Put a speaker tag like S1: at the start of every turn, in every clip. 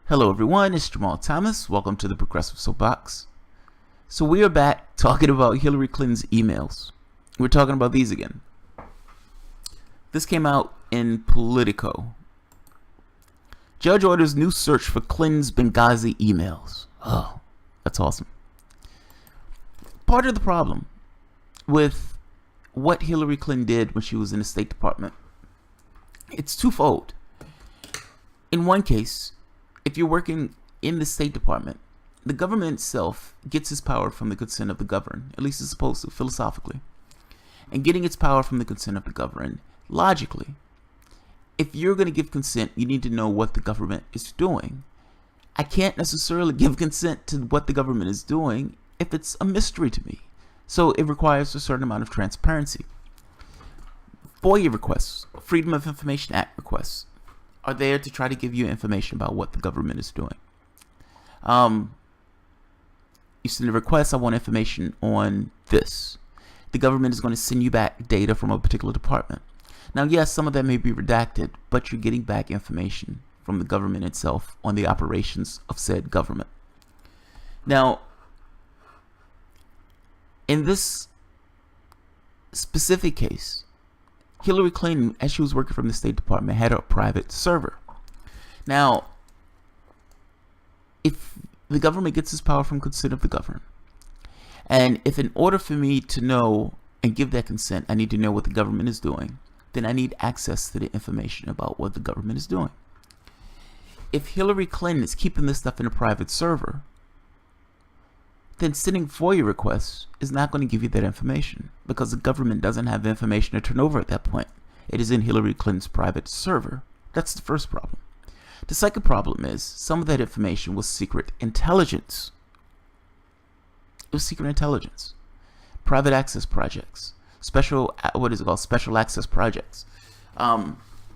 S1: Hello everyone, it's Jamal Thomas. Welcome to the Progressive Soapbox. So we are back talking about Hillary Clinton's emails. We're talking about these again. This came out in Politico. Judge orders new search for Clinton's Benghazi emails. Oh, that's awesome. Part of the problem with what Hillary Clinton did when she was in the State Department, it's twofold. In one case, if you're working in the State Department, the government itself gets its power from the consent of the governed, at least it's supposed to, philosophically. And getting its power from the consent of the governed, logically, if you're going to give consent, you need to know what the government is doing. I can't necessarily give consent to what the government is doing if it's a mystery to me. So it requires a certain amount of transparency. FOIA requests, Freedom of Information Act requests, are there to try to give you information about what the government is doing. You send a request, I want information on this. The government is going to send you back data from a particular department. Now, yes, some of that may be redacted, but you're getting back information from the government itself on the operations of said government. Now, in this specific case, Hillary Clinton, as she was working from the State Department, had a private server. Now, if the government gets its power from consent of the governed, and if in order for me to know and give that consent, I need to know what the government is doing, then I need access to the information about what the government is doing. If Hillary Clinton is keeping this stuff in a private server, then sending FOIA requests is not going to give you that information because the government doesn't have the information to turn over at that point. It is in Hillary Clinton's private server. That's the first problem. The second problem is some of that information was secret intelligence. It was secret intelligence. Private access projects. Special access projects.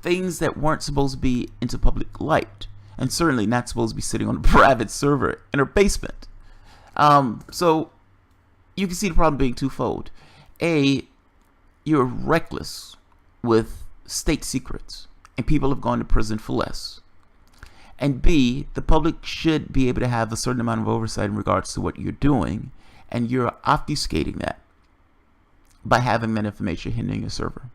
S1: Things that weren't supposed to be into public light and certainly not supposed to be sitting on a private server in her basement. So you can see the problem being twofold. A, you're reckless with state secrets and people have gone to prison for less. And B, the public should be able to have a certain amount of oversight in regards to what you're doing, and you're obfuscating that by having that information hidden in your server.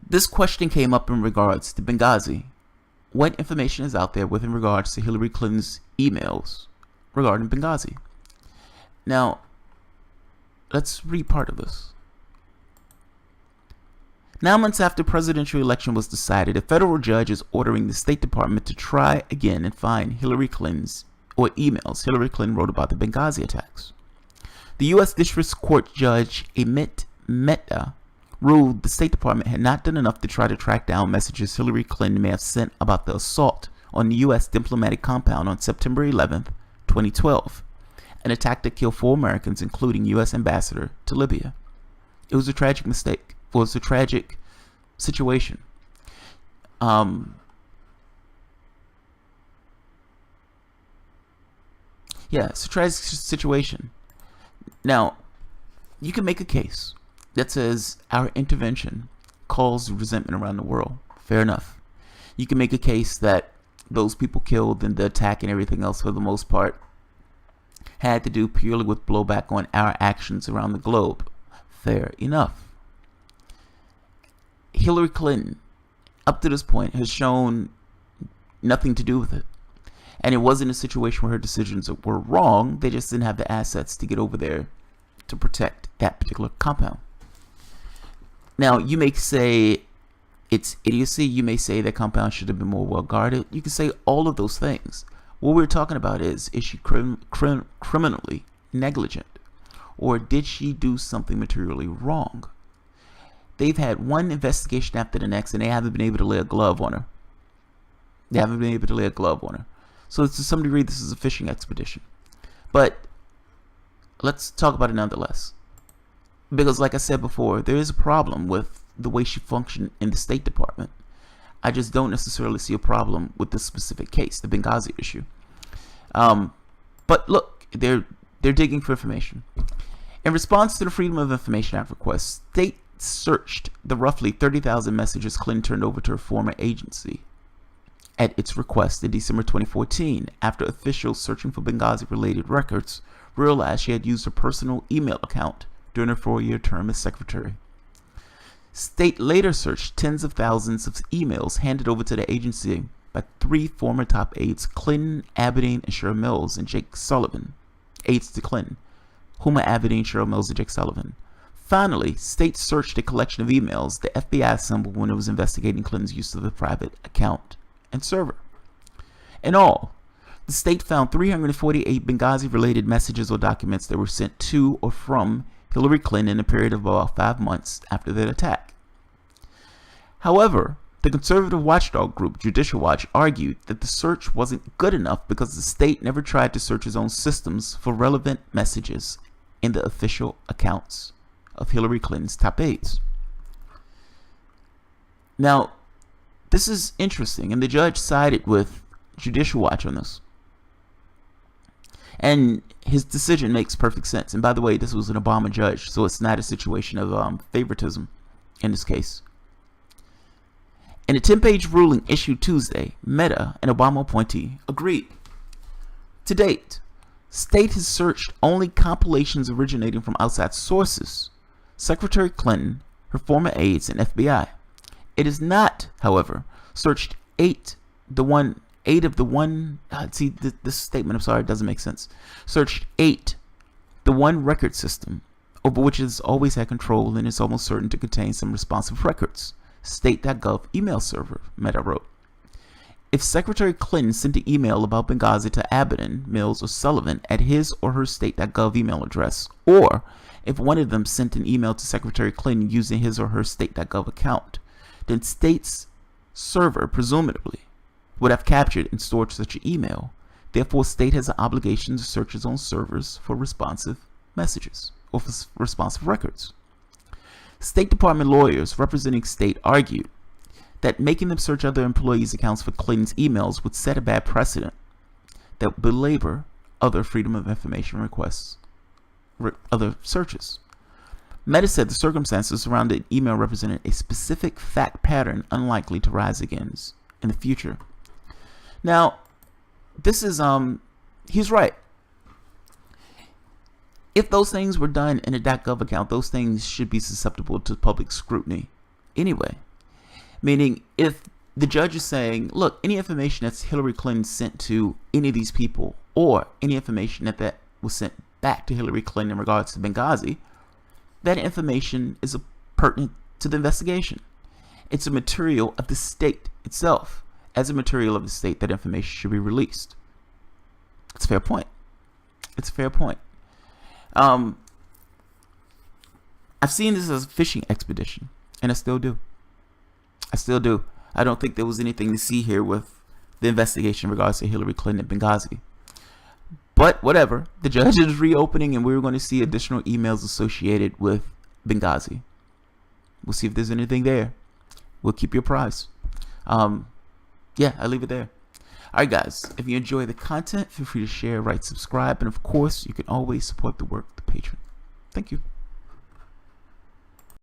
S1: This question came up in regards to Benghazi. What information is out there within regards to Hillary Clinton's emails regarding Benghazi? Now, let's read part of this. 9 months after presidential election was decided, a federal judge is ordering the State Department to try again and find Hillary Clinton's emails Hillary Clinton wrote about the Benghazi attacks. The U.S. District Court Judge Amit Mehta ruled the State Department had not done enough to try to track down messages Hillary Clinton may have sent about the assault on the U.S. diplomatic compound on September 11th, 2012, an attack that killed 4 Americans, including U.S. Ambassador to Libya. It was a tragic mistake. It was a tragic situation. It's a tragic situation. Now, you can make a case that says our intervention caused resentment around the world. Fair enough. You can make a case that those people killed in the attack and everything else, for the most part, had to do purely with blowback on our actions around the globe. Fair enough. Hillary Clinton, up to this point, has shown nothing to do with it. And it wasn't a situation where her decisions were wrong. They just didn't have the assets to get over there to protect that particular compound. Now, you may say it's idiocy. You may say that compound should have been more well guarded. You can say all of those things. What we're talking about is she criminally negligent? Or did she do something materially wrong? They've had one investigation after the next, and they haven't been able to lay a glove on her. So to some degree, this is a fishing expedition. But let's talk about it nonetheless. Because like I said before, there is a problem with the way she functioned in the State Department. I just don't necessarily see a problem with this specific case, the Benghazi issue. But look, they're digging for information. In response to the Freedom of Information Act request, state searched the roughly 30,000 messages Clinton turned over to her former agency at its request in December 2014 after officials searching for Benghazi-related records realized she had used her personal email account during her 4-year term as secretary. State later searched tens of thousands of emails handed over to the agency by 3 former top aides, Clinton, Aberdeen, and Cheryl Mills, and Jake Sullivan. Aides to Clinton, Huma Aberdeen, Cheryl Mills, and Jake Sullivan. Finally, State searched a collection of emails the FBI assembled when it was investigating Clinton's use of the private account and server. In all, the State found 348 Benghazi-related messages or documents that were sent to or from Hillary Clinton in a period of about 5 months after the attack. However, the conservative watchdog group Judicial Watch argued that the search wasn't good enough because the State never tried to search its own systems for relevant messages in the official accounts of Hillary Clinton's top aides. Now, this is interesting, and the judge sided with Judicial Watch on this. And his decision makes perfect sense. And by the way, this was an Obama judge, so it's not a situation of favoritism in this case. In a 10-page ruling issued Tuesday, Mehta, an Obama appointee, agreed. To date, State has searched only compilations originating from outside sources, Secretary Clinton, her former aides, and FBI. It has not, however, searched this statement, I'm sorry, it doesn't make sense. Searched the one record system over which it has always had control and is almost certain to contain some responsive records. State.gov email server, Mehta wrote. If Secretary Clinton sent an email about Benghazi to Aberdeen, Mills, or Sullivan at his or her State.gov email address, or if one of them sent an email to Secretary Clinton using his or her State.gov account, then State's server presumably would have captured and stored such an email. Therefore, State has an obligation to search its own servers for responsive messages or for responsive records. State Department lawyers representing State argued that making them search other employees' accounts for Clinton's emails would set a bad precedent that would belabor other Freedom of Information requests, other searches. Mehta said the circumstances surrounding the email represented a specific fact pattern unlikely to rise again in the future. Now, this is, he's right. If those things were done in a .gov account, those things should be susceptible to public scrutiny anyway. Meaning, if the judge is saying, look, any information that's Hillary Clinton sent to any of these people, or any information that was sent back to Hillary Clinton in regards to Benghazi, that information is pertinent to the investigation. It's a material of the State itself. As a material of the State, that information should be released. It's a fair point. It's a fair point. I've seen this as a fishing expedition, and I still do. I don't think there was anything to see here with the investigation in regards to Hillary Clinton and Benghazi. But whatever, the judge is reopening, and we're going to see additional emails associated with Benghazi. We'll see if there's anything there. We'll keep you apprised. Yeah, I'll leave it there. Alright guys, if you enjoy the content, feel free to share, rate, subscribe, and of course, you can always support the work of the patron. Thank you.